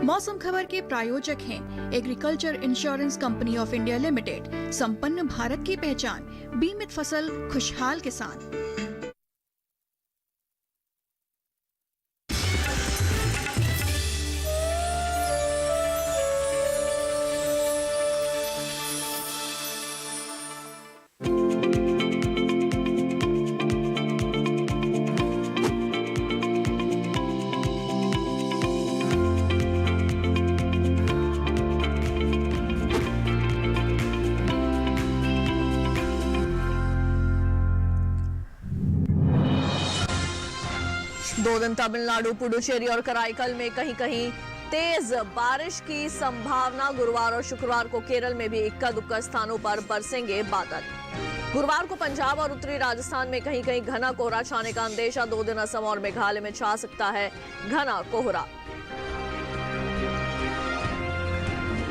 मौसम खबर के प्रायोजक हैं agriculture insurance company of India limited. संपन्न भारत की पहचान, बीमित फसल, खुशहाल किसान। दो दिन तमिलनाडु, पुडुचेरी और कराईकल में कहीं कहीं तेज बारिश की संभावना। गुरुवार और शुक्रवार को केरल में भी इक्का दुक्का स्थानों पर बरसेंगे बादल। गुरुवार को पंजाब और उत्तरी राजस्थान में कहीं कहीं घना कोहरा छाने का अंदेशा। 2 दिन असम और मेघालय में छा सकता है घना कोहरा।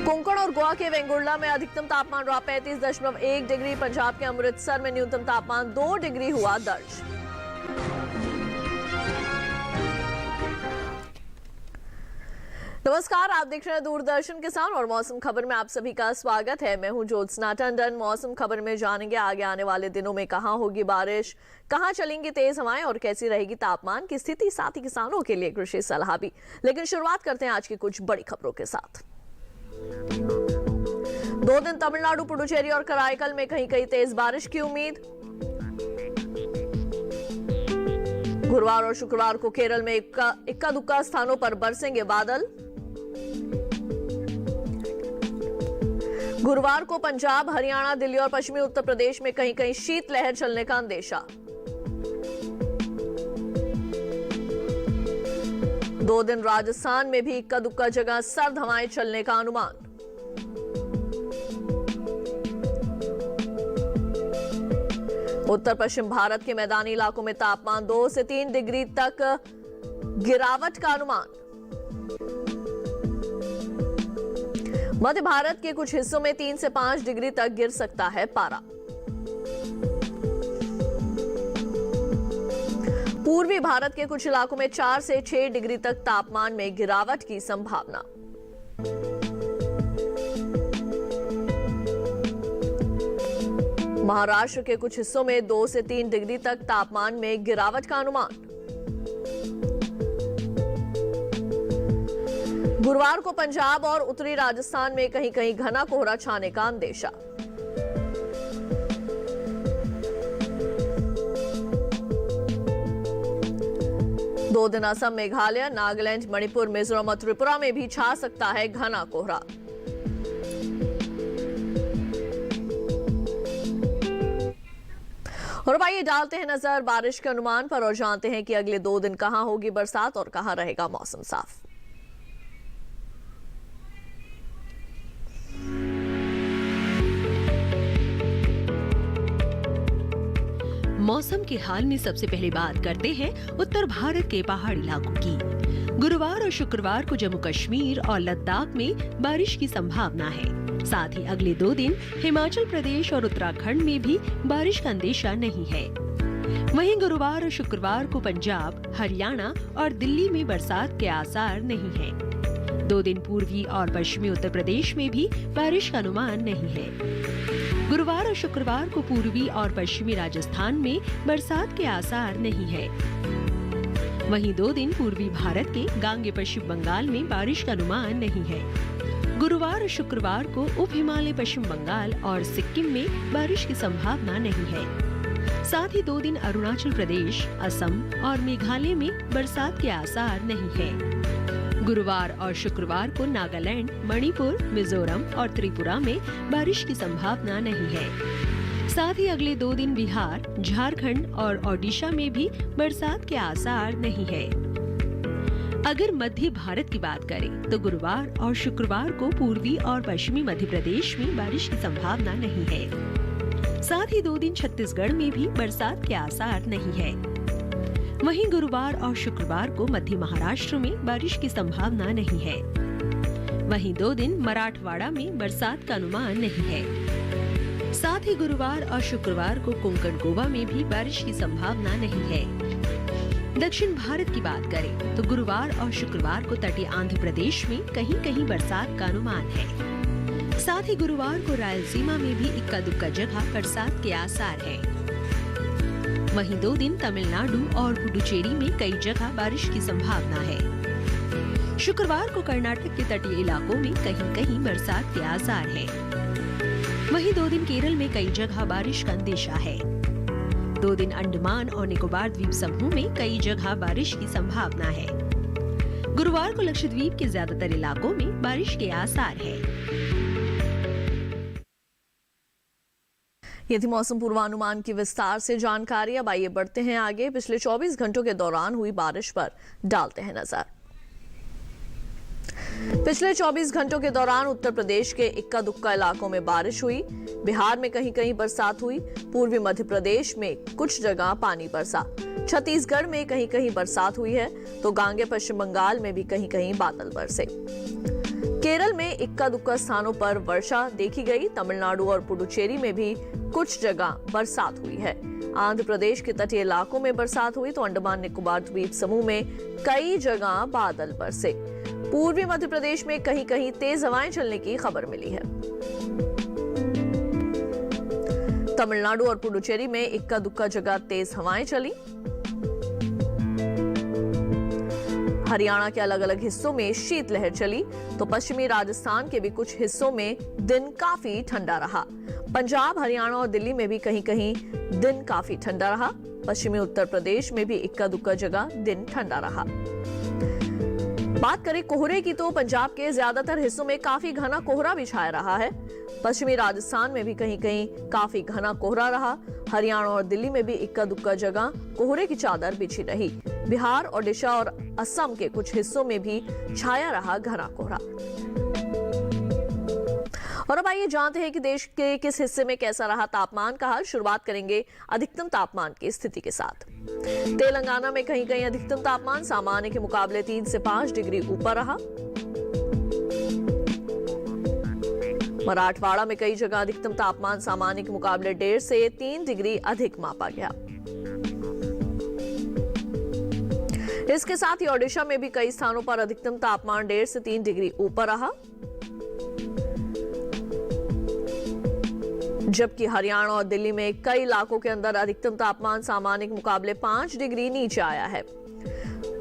कोंकण और गोवा के वेंगुर्ला में अधिकतम तापमान रहा 35.1 डिग्री। पंजाब के अमृतसर में न्यूनतम तापमान 2 डिग्री हुआ दर्ज। नमस्कार, आप देख रहे हैं दूरदर्शन किसान और मौसम खबर में आप सभी का स्वागत है। मैं हूं ज्योत्सना टंडन। मौसम खबर में जानेंगे आगे आने वाले दिनों में कहां होगी बारिश, कहां चलेंगी तेज हवाएं और कैसी रहेगी तापमान की स्थिति, साथ ही किसानों के लिए कृषि सलाह भी। लेकिन शुरुआत करते हैं आज की कुछ बड़ी खबरों के साथ। 2 दिन तमिलनाडु, पुडुचेरी और कराईकल में कहीं कहीं तेज बारिश की उम्मीद। गुरुवार और शुक्रवार को केरल में इक्का दुक्का स्थानों पर बरसेंगे बादल। गुरुवार को पंजाब, हरियाणा, दिल्ली और पश्चिमी उत्तर प्रदेश में कहीं कहीं शीतलहर चलने का अंदेशा। 2 दिन राजस्थान में भी इक्का दुक्का जगह सर्द हवाएं चलने का अनुमान। उत्तर पश्चिम भारत के मैदानी इलाकों में तापमान 2 से 3 डिग्री तक गिरावट का अनुमान। मध्य भारत के कुछ हिस्सों में 3 से 5 डिग्री तक गिर सकता है पारा। पूर्वी भारत के कुछ इलाकों में 4 से 6 डिग्री तक तापमान में गिरावट की संभावना। महाराष्ट्र के कुछ हिस्सों में 2 से 3 डिग्री तक तापमान में गिरावट का अनुमान। गुरुवार को पंजाब और उत्तरी राजस्थान में कहीं कहीं घना कोहरा छाने का अंदेशा। दो दिन असम, मेघालय, नागालैंड, मणिपुर, मिजोरम और त्रिपुरा में भी छा सकता है घना कोहरा। और अब आइए डालते हैं नजर बारिश के अनुमान पर और जानते हैं कि अगले 2 दिन कहां होगी बरसात और कहां रहेगा मौसम साफ। मौसम के हाल में सबसे पहले बात करते हैं उत्तर भारत के पहाड़ी इलाकों की। गुरुवार और शुक्रवार को जम्मू कश्मीर और लद्दाख में बारिश की संभावना है। साथ ही अगले 2 दिन हिमाचल प्रदेश और उत्तराखंड में भी बारिश का अंदेशा नहीं है। वहीं गुरुवार और शुक्रवार को पंजाब, हरियाणा और दिल्ली में बरसात के आसार नहीं है। 2 दिन पूर्वी और पश्चिमी उत्तर प्रदेश में भी बारिश का अनुमान नहीं है। गुरुवार और शुक्रवार को पूर्वी और पश्चिमी राजस्थान में बरसात के आसार नहीं है। वहीं 2 दिन पूर्वी भारत के गांगे पश्चिम बंगाल में बारिश का अनुमान नहीं है। गुरुवार और शुक्रवार को उप हिमालय पश्चिम बंगाल और सिक्किम में बारिश की संभावना नहीं है। साथ ही 2 दिन अरुणाचल प्रदेश, असम और मेघालय में बरसात के आसार नहीं है। गुरुवार और शुक्रवार को नागालैंड, मणिपुर, मिजोरम और त्रिपुरा में बारिश की संभावना नहीं है। साथ ही अगले 2 दिन बिहार, झारखंड और ओडिशा में भी बरसात के आसार नहीं है। अगर मध्य भारत की बात करें तो गुरुवार और शुक्रवार को पूर्वी और पश्चिमी मध्य प्रदेश में बारिश की संभावना नहीं है। साथ ही 2 दिन छत्तीसगढ़ में भी बरसात के आसार नहीं है। वहीं गुरुवार और शुक्रवार को मध्य महाराष्ट्र में बारिश की संभावना नहीं है। वहीं 2 दिन मराठवाड़ा में बरसात का अनुमान नहीं है। साथ ही गुरुवार और शुक्रवार को कोंकण, गोवा में भी बारिश की संभावना नहीं है। दक्षिण भारत की बात करें तो गुरुवार और शुक्रवार को तटीय आंध्र प्रदेश में कहीं कहीं बरसात का अनुमान है। साथ ही गुरुवार को रायलसीमा में भी इक्का दुक्का जगह बरसात के आसार हैं। वहीं 2 दिन तमिलनाडु और पुडुचेरी में कई जगह बारिश की संभावना है। शुक्रवार को कर्नाटक के तटीय इलाकों में कहीं कहीं बरसात के आसार हैं। वहीं 2 दिन केरल में कई जगह बारिश का अंदेशा है। 2 दिन अंडमान और निकोबार द्वीप समूह में कई जगह बारिश की संभावना है। गुरुवार को लक्षद्वीप के ज्यादातर इलाकों में बारिश के आसार है। ये थी मौसम पूर्वानुमान की विस्तार से जानकारी। अब आइए बढ़ते हैं आगे। पिछले 24 घंटों के दौरान हुई बारिश पर डालते हैं नजर। पिछले 24 घंटों के दौरान उत्तर प्रदेश के इक्का दुक्का इलाकों में बारिश हुई। बिहार में कहीं कहीं बरसात हुई। पूर्वी मध्य प्रदेश में कुछ जगह पानी बरसा। छत्तीसगढ़ में कहीं कहीं बरसात हुई है तो गांगे पश्चिम बंगाल में भी कहीं कहीं बादल बरसे। केरल में इक्का दुक्का स्थानों पर वर्षा देखी गई। तमिलनाडु और पुडुचेरी में भी कुछ जगह बरसात हुई है। आंध्र प्रदेश के तटीय इलाकों में बरसात हुई तो अंडमान निकोबार द्वीप समूह में कई जगह बादल बरसे। पूर्वी मध्य प्रदेश में कहीं कहीं तेज हवाएं चलने की खबर मिली है। तमिलनाडु और पुडुचेरी में इक्का दुक्का जगह तेज हवाएं चली। हरियाणा के अलग अलग हिस्सों में शीतलहर चली तो पश्चिमी राजस्थान के भी कुछ हिस्सों में दिन काफी ठंडा रहा। पंजाब, हरियाणा और दिल्ली में भी कहीं कहीं दिन काफी ठंडा रहा। पश्चिमी उत्तर प्रदेश में भी इक्का दुक्का जगह दिन ठंडा रहा। बात करें कोहरे की तो पंजाब के ज्यादातर हिस्सों में काफी घना कोहरा भी छाया रहा है। पश्चिमी राजस्थान में भी कहीं कहीं काफी घना कोहरा रहा। हरियाणा और दिल्ली में भी इक्का दुक्का जगह कोहरे की चादर बिछी रही। बिहार, ओडिशा और असम के कुछ हिस्सों में भी छाया रहा घना कोहरा। और अब आइए जानते हैं कि देश के किस हिस्से में कैसा रहा तापमान का हाल। शुरुआत करेंगे अधिकतम तापमान की स्थिति के साथ। तेलंगाना में कहीं कहीं अधिकतम तापमान सामान्य के मुकाबले 3 से 5 डिग्री ऊपर रहा। मराठवाड़ा में कई जगह अधिकतम तापमान सामान्य के मुकाबले 1.5 से 3 डिग्री अधिक मापा गया। इसके साथ ही ओडिशा में भी कई स्थानों पर अधिकतम तापमान 1.5 से 3 डिग्री ऊपर रहा। जबकि हरियाणा और दिल्ली में कई इलाकों के अंदर अधिकतम तापमान सामान्य के मुकाबले 5 डिग्री नीचे आया है।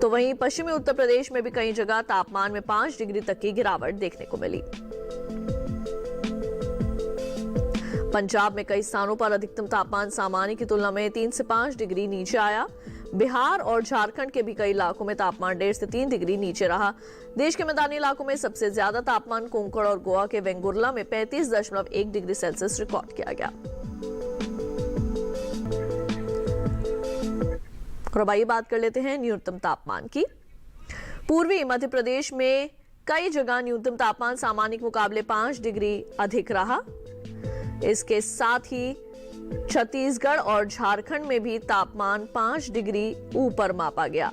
तो वहीं पश्चिमी उत्तर प्रदेश में भी कई जगह तापमान में 5 डिग्री तक की गिरावट देखने को मिली। पंजाब में कई स्थानों पर अधिकतम तापमान सामान्य की तुलना में 3 से 5 डिग्री नीचे आया। बिहार और झारखंड के भी कई इलाकों में तापमान 1.5 से 3 डिग्री नीचे रहा। देश के मैदानी इलाकों में सबसे ज्यादा तापमान कोंकण और गोवा के वेंगुर्ला में 35.1 डिग्री सेल्सियस रिकॉर्ड किया गया। और अब आइए बात कर लेते हैं न्यूनतम तापमान की। पूर्वी मध्य प्रदेश में कई जगह न्यूनतम तापमान सामान्य के मुकाबले 5 डिग्री अधिक रहा। इसके साथ ही छत्तीसगढ़ और झारखंड में भी तापमान 5 डिग्री ऊपर मापा गया।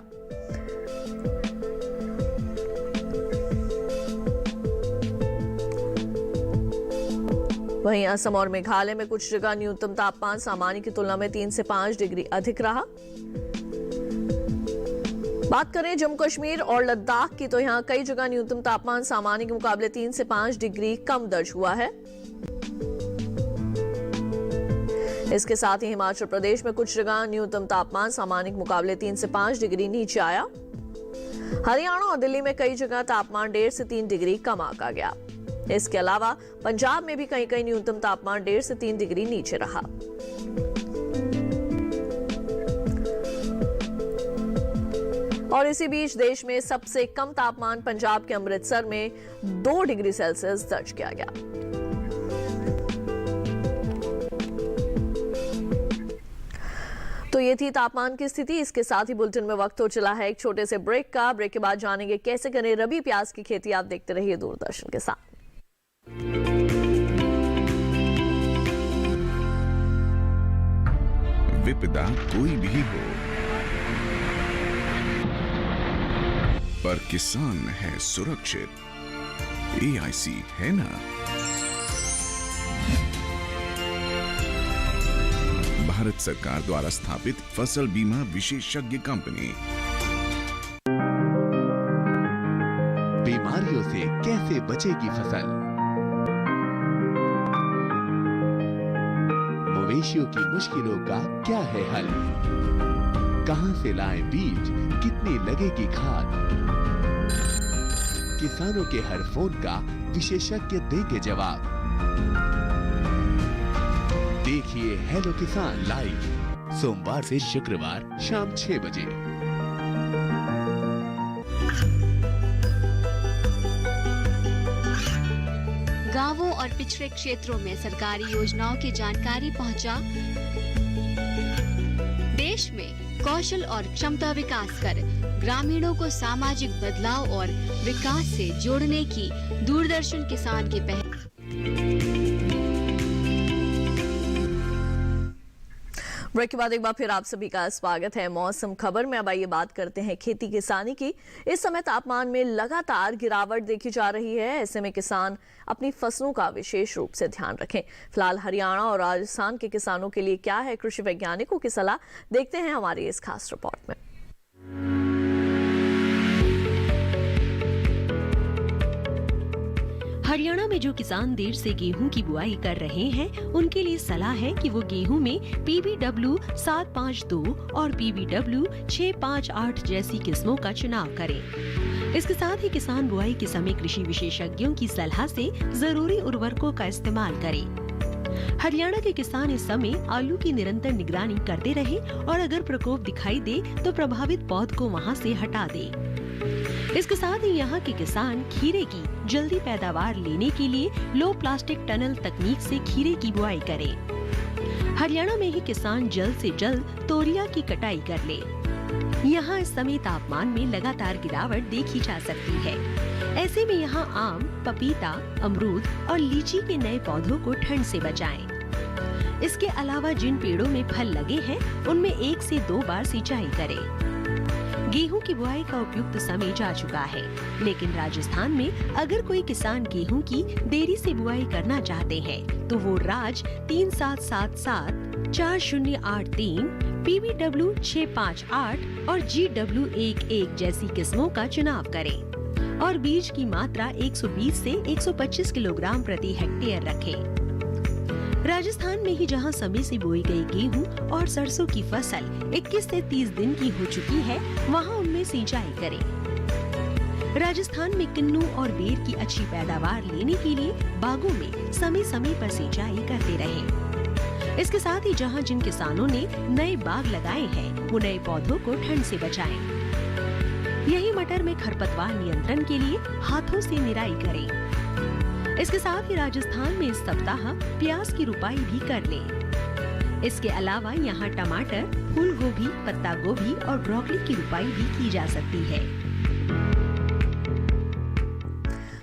वहीं असम और मेघालय में कुछ जगह न्यूनतम तापमान सामान्य की तुलना में 3 से 5 डिग्री अधिक रहा। बात करें जम्मू कश्मीर और लद्दाख की तो यहां कई जगह न्यूनतम तापमान सामान्य के मुकाबले 3 से 5 डिग्री कम दर्ज हुआ है। इसके साथ ही हिमाचल प्रदेश में कुछ जगह न्यूनतम तापमान सामान्य के मुकाबले 3 से 5 डिग्री नीचे आया। हरियाणा और दिल्ली में कई जगह तापमान 1.5 से 3 डिग्री कम आंका गया। इसके अलावा पंजाब में भी कहीं कहीं न्यूनतम तापमान 1.5 से 3 डिग्री नीचे रहा। और इसी बीच देश में सबसे कम तापमान पंजाब के अमृतसर में 2 डिग्री सेल्सियस दर्ज किया गया। तो ये थी तापमान की स्थिति। इसके साथ ही बुलेटिन में वक्त हो चला है एक छोटे से ब्रेक का। ब्रेक के बाद जानेंगे कैसे करें रबी प्याज की खेती। आप देखते रहिए दूरदर्शन के साथ। विपदा कोई भी हो, पर किसान है सुरक्षित। AIC है ना। भारत सरकार द्वारा स्थापित फसल बीमा विशेषज्ञ कंपनी। बीमारियों से कैसे बचेगी फसल? मवेशियों की मुश्किलों का क्या है हल? कहां से लाएं बीज, कितनी लगेगी खाद? किसानों के हर फोन का विशेषज्ञ देंगे जवाब। देखिए हेलो किसान लाइव सोमवार से शुक्रवार शाम 6 बजे। गांवों और पिछड़े क्षेत्रों में सरकारी योजनाओं की जानकारी पहुंचा। देश में कौशल और क्षमता विकास कर ग्रामीणों को सामाजिक बदलाव और विकास से जोड़ने की दूरदर्शन किसान की पहल। ब्रेक के बाद एक बार फिर आप सभी का स्वागत है मौसम खबर में। अब आइए बात करते हैं खेती किसानी की। इस समय तापमान में लगातार गिरावट देखी जा रही है। ऐसे में किसान अपनी फसलों का विशेष रूप से ध्यान रखें। फिलहाल हरियाणा और राजस्थान के किसानों के लिए क्या है कृषि वैज्ञानिकों की सलाह, देखते हैं हमारी इस खास रिपोर्ट में। हरियाणा में जो किसान देर से गेहूं की बुआई कर रहे हैं, उनके लिए सलाह है कि वो गेहूं में PBW 752 और PBW 658 जैसी किस्मों का चुनाव करें। इसके साथ ही किसान बुआई के समय कृषि विशेषज्ञों की सलाह से जरूरी उर्वरकों का इस्तेमाल करें। हरियाणा के किसान इस समय आलू की निरंतर निगरानी करते रहे और अगर प्रकोप दिखाई दे तो प्रभावित पौध को वहां से हटा दे। इसके साथ ही यहाँ के किसान खीरे की जल्दी पैदावार लेने के लिए लो प्लास्टिक टनल तकनीक से खीरे की बुआई करें। हरियाणा में ही किसान जल्द से जल्द तोरिया की कटाई कर ले। यहाँ इस समय तापमान में लगातार गिरावट देखी जा सकती है। ऐसे में यहाँ आम, पपीता, अमरूद और लीची के नए पौधों को ठंड से बचाएं। इसके अलावा जिन पेड़ों में फल लगे हैं, उनमें 1 से 2 बार सिंचाई करें। गेहूं की बुआई का उपयुक्त समय जा चुका है, लेकिन राजस्थान में अगर कोई किसान गेहूं की देरी से बुआई करना चाहते हैं, तो वो राज 3777, 4083, PBW 658 और GW11 जैसी किस्मों का चुनाव करें और बीज की मात्रा 120 से 125 किलोग्राम प्रति हेक्टेयर रखें। राजस्थान में ही जहां समय से बोई गई गेहूं और सरसों की फसल 21 से 30 दिन की हो चुकी है, वहां उनमें सिंचाई करें। राजस्थान में किन्नू और बेर की अच्छी पैदावार लेने के लिए बागों में समय समय पर सिंचाई करते रहें। इसके साथ ही जहां जिन किसानों ने नए बाग लगाए हैं, वो नए पौधों को ठंड से बचाएं। यही मटर में खरपतवार नियंत्रण के लिए हाथों से निराई करें। इसके साथ ही राजस्थान में इस सप्ताह प्याज की रुपाई भी कर लें। इसके अलावा यहाँ टमाटर, फूल गोभी, पत्ता गोभी और ब्रोकली की रुपाई भी की जा सकती है।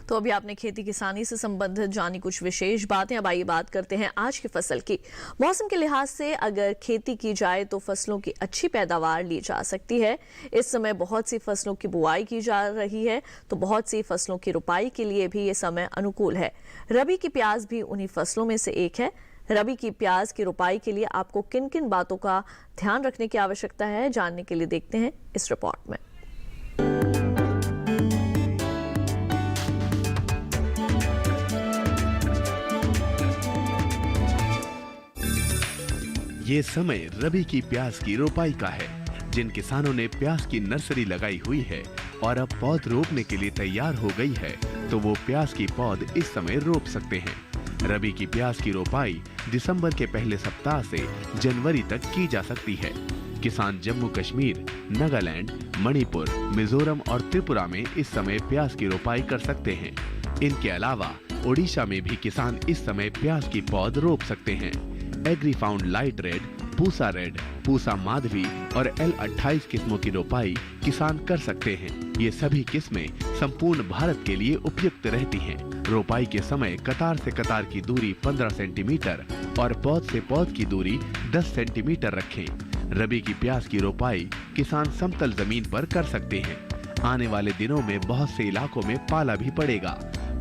तो अभी आपने खेती किसानी से संबंधित जानी कुछ विशेष बातें। अब आइए बात करते हैं आज की फसल की। मौसम के लिहाज से अगर खेती की जाए तो फसलों की अच्छी पैदावार ली जा सकती है। इस समय बहुत सी फसलों की बुआई की जा रही है, तो बहुत सी फसलों की रुपाई के लिए भी ये समय अनुकूल है। रबी की प्याज भी उन्हीं फसलों में से एक है। रबी की प्याज की रुपाई के लिए आपको किन किन बातों का ध्यान रखने की आवश्यकता है, जानने के लिए देखते हैं इस रिपोर्ट में। ये समय रबी की प्याज की रोपाई का है। जिन किसानों ने प्याज की नर्सरी लगाई हुई है और अब पौध रोपने के लिए तैयार हो गई है, तो वो प्याज की पौध इस समय रोप सकते हैं। रबी की प्याज की रोपाई दिसंबर के पहले सप्ताह से जनवरी तक की जा सकती है। किसान जम्मू कश्मीर, नागालैंड, मणिपुर, मिजोरम और त्रिपुरा में इस समय प्याज की रोपाई कर सकते हैं। इनके अलावा ओडिशा में भी किसान इस समय प्याज की पौध रोप सकते हैं। Agrifound light red, Pusa red, Pusa Madhavi और L28 किस्मों की रोपाई किसान कर सकते हैं। ये सभी किस्में संपूर्ण भारत के लिए उपयुक्त रहती हैं। रोपाई के समय कतार से कतार की दूरी 15 सेंटीमीटर और पौध से पौध की दूरी 10 सेंटीमीटर रखें। रबी की प्याज की रोपाई किसान समतल जमीन पर कर सकते हैं। आने वाले दिनों में बहुत से इलाकों में पाला भी पड़ेगा।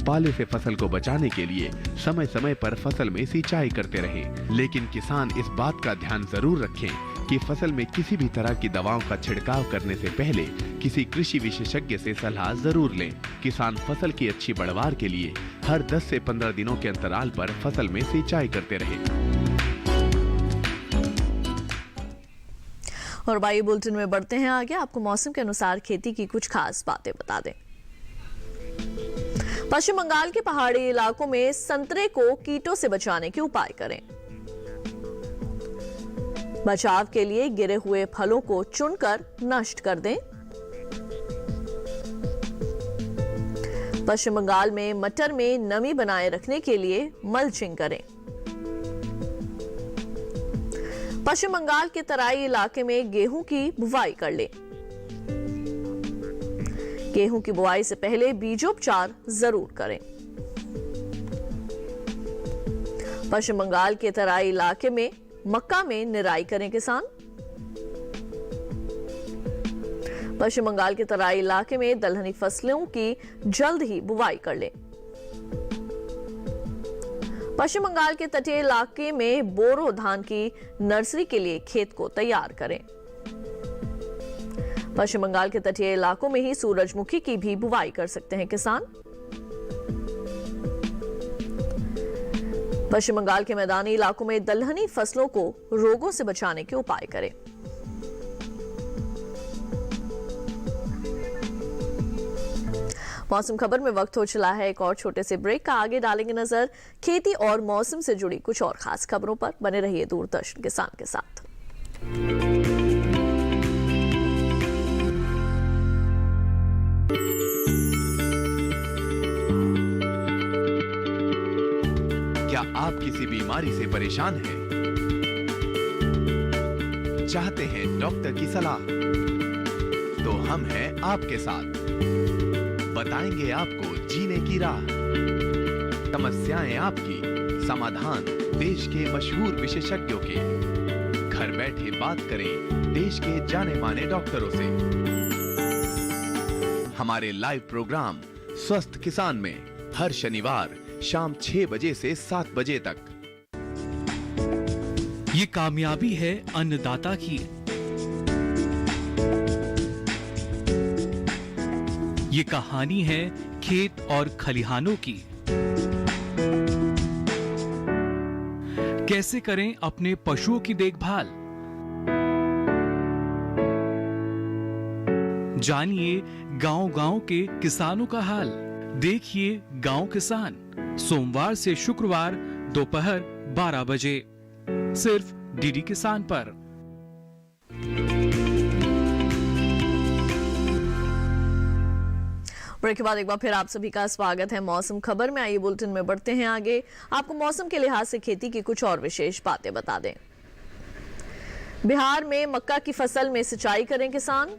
पाले से फसल को बचाने के लिए समय समय पर फसल में सिंचाई करते रहें। लेकिन किसान इस बात का ध्यान जरूर रखें कि फसल में किसी भी तरह की दवाओं का छिड़काव करने से पहले किसी कृषि विशेषज्ञ से सलाह जरूर लें। किसान फसल की अच्छी पैदावार के लिए हर 10 से 15 दिनों के अंतराल पर फसल में सिंचाई करते रहें। और वायु बुलेटिन में बढ़ते हैं आगे। आपको मौसम के अनुसार खेती की कुछ खास बातें बता दें। पश्चिम बंगाल के पहाड़ी इलाकों में संतरे को कीटों से बचाने के उपाय करें। बचाव के लिए गिरे हुए फलों को चुनकर नष्ट कर दें। पश्चिम बंगाल में मटर में नमी बनाए रखने के लिए मल्चिंग करें। पश्चिम बंगाल के तराई इलाके में गेहूं की बुवाई कर लें। गेहूं की बुआई से पहले बीजोपचार जरूर करें। पश्चिम बंगाल के तराई इलाके में मक्का में निराई करें किसान। पश्चिम बंगाल के तराई इलाके में दलहनी फसलों की जल्द ही बुवाई कर लें। पश्चिम बंगाल के तटीय इलाके में बोरो धान की नर्सरी के लिए खेत को तैयार करें। पश्चिम बंगाल के तटीय इलाकों में ही सूरजमुखी की भी बुवाई कर सकते हैं किसान। पश्चिम बंगाल के मैदानी इलाकों में दलहनी फसलों को रोगों से बचाने के उपाय करें। मौसम खबर में वक्त हो चला है एक और छोटे से ब्रेक का। आगे डालेंगे नजर खेती और मौसम से जुड़ी कुछ और खास खबरों पर। बने रहिए दूरदर्शन किसान के साथ। क्या आप किसी बीमारी से परेशान हैं? चाहते हैं डॉक्टर की सलाह? तो हम हैं आपके साथ। बताएंगे आपको जीने की राह। समस्याएं आपकी, समाधान देश के मशहूर विशेषज्ञों के। घर बैठे बात करें देश के जाने माने डॉक्टरों से। हमारे लाइव प्रोग्राम स्वस्थ किसान में हर शनिवार शाम 6 बजे से 7 बजे तक। ये कामयाबी है अन्नदाता की। ये कहानी है खेत और खलिहानों की। कैसे करें अपने पशुओं की देखभाल, जानिए गांव-गांव के किसानों का हाल। देखिए गांव किसान सोमवार से शुक्रवार दोपहर 12 बजे सिर्फ डीडी किसान पर। ब्रेक के बाद एक बार फिर आप सभी का स्वागत है मौसम खबर में। आइए बुलेटिन में बढ़ते हैं आगे। आपको मौसम के लिहाज से खेती की कुछ और विशेष बातें बता दें। बिहार में मक्का की फसल में सिंचाई करें किसान।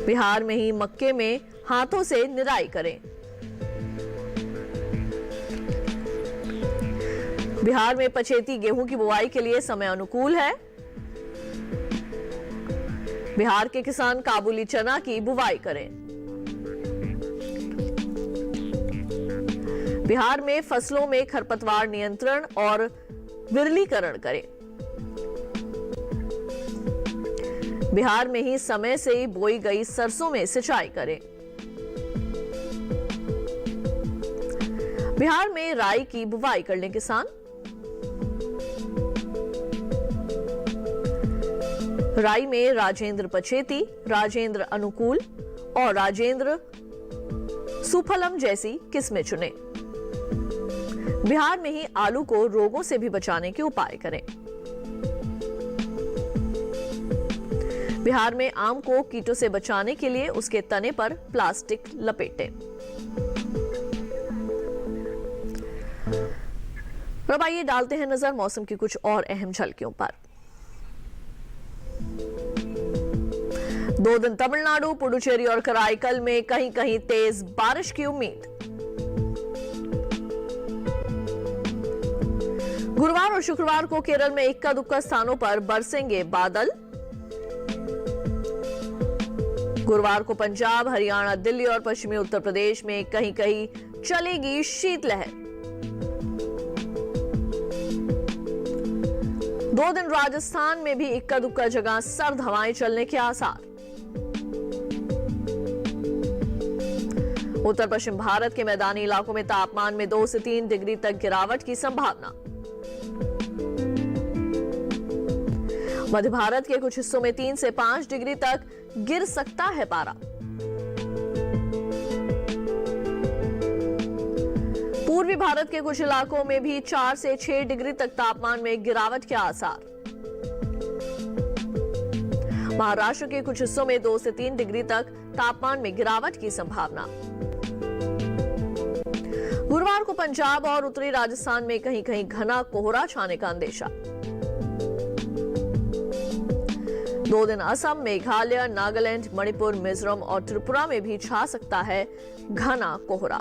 बिहार में ही मक्के में हाथों से निराई करें। बिहार में पछेती गेहूं की बुआई के लिए समय अनुकूल है। बिहार के किसान काबुली चना की बुवाई करें। बिहार में फसलों में खरपतवार नियंत्रण और विरलीकरण करें। बिहार में ही समय से ही बोई गई सरसों में सिंचाई करें। बिहार में राई की बुवाई कर लें किसान। राई में राजेंद्र पछेती, राजेंद्र अनुकूल और राजेंद्र सुफलम जैसी किस्में चुनें। बिहार में ही आलू को रोगों से भी बचाने के उपाय करें। बिहार में आम को कीटों से बचाने के लिए उसके तने पर प्लास्टिक लपेटें। अब आइए डालते हैं नजर मौसम की कुछ और अहम झलकियों पर। 2 दिन तमिलनाडु, पुडुचेरी और कराईकल में कहीं कहीं तेज बारिश की उम्मीद। गुरुवार और शुक्रवार को केरल में इक्का दुक्का स्थानों पर बरसेंगे बादल। गुरुवार को पंजाब, हरियाणा, दिल्ली और पश्चिमी उत्तर प्रदेश में कहीं कहीं चलेगी शीतलहर। 2 दिन राजस्थान में भी इक्का दुक्का जगह सर्द हवाएं चलने के आसार। उत्तर पश्चिम भारत के मैदानी इलाकों में तापमान में 2 से 3 डिग्री तक गिरावट की संभावना। मध्य भारत के कुछ हिस्सों में 3 से 5 डिग्री तक गिर सकता है पारा। पूर्वी भारत के कुछ इलाकों में भी 4 से 6 डिग्री तक तापमान में गिरावट के आसार। महाराष्ट्र के कुछ हिस्सों में 2 से 3 डिग्री तक तापमान में गिरावट की संभावना। गुरुवार को पंजाब और उत्तरी राजस्थान में कहीं कहीं घना कोहरा छाने का अंदेशा। 2 दिन असम, मेघालय, नागालैंड, मणिपुर, मिजोरम और त्रिपुरा में भी छा सकता है घना कोहरा।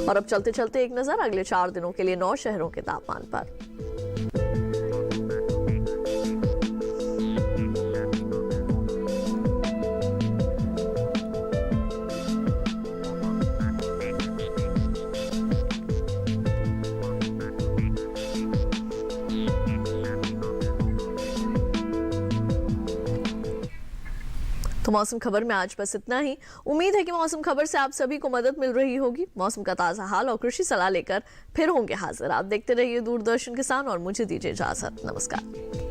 और अब चलते चलते एक नजर अगले 4 दिनों के लिए 9 शहरों के तापमान पर। तो मौसम खबर में आज बस इतना ही। उम्मीद है कि मौसम खबर से आप सभी को मदद मिल रही होगी। मौसम का ताजा हाल और कृषि सलाह लेकर फिर होंगे हाजिर। आप देखते रहिए दूरदर्शन किसान और मुझे दीजिए इजाजत। नमस्कार।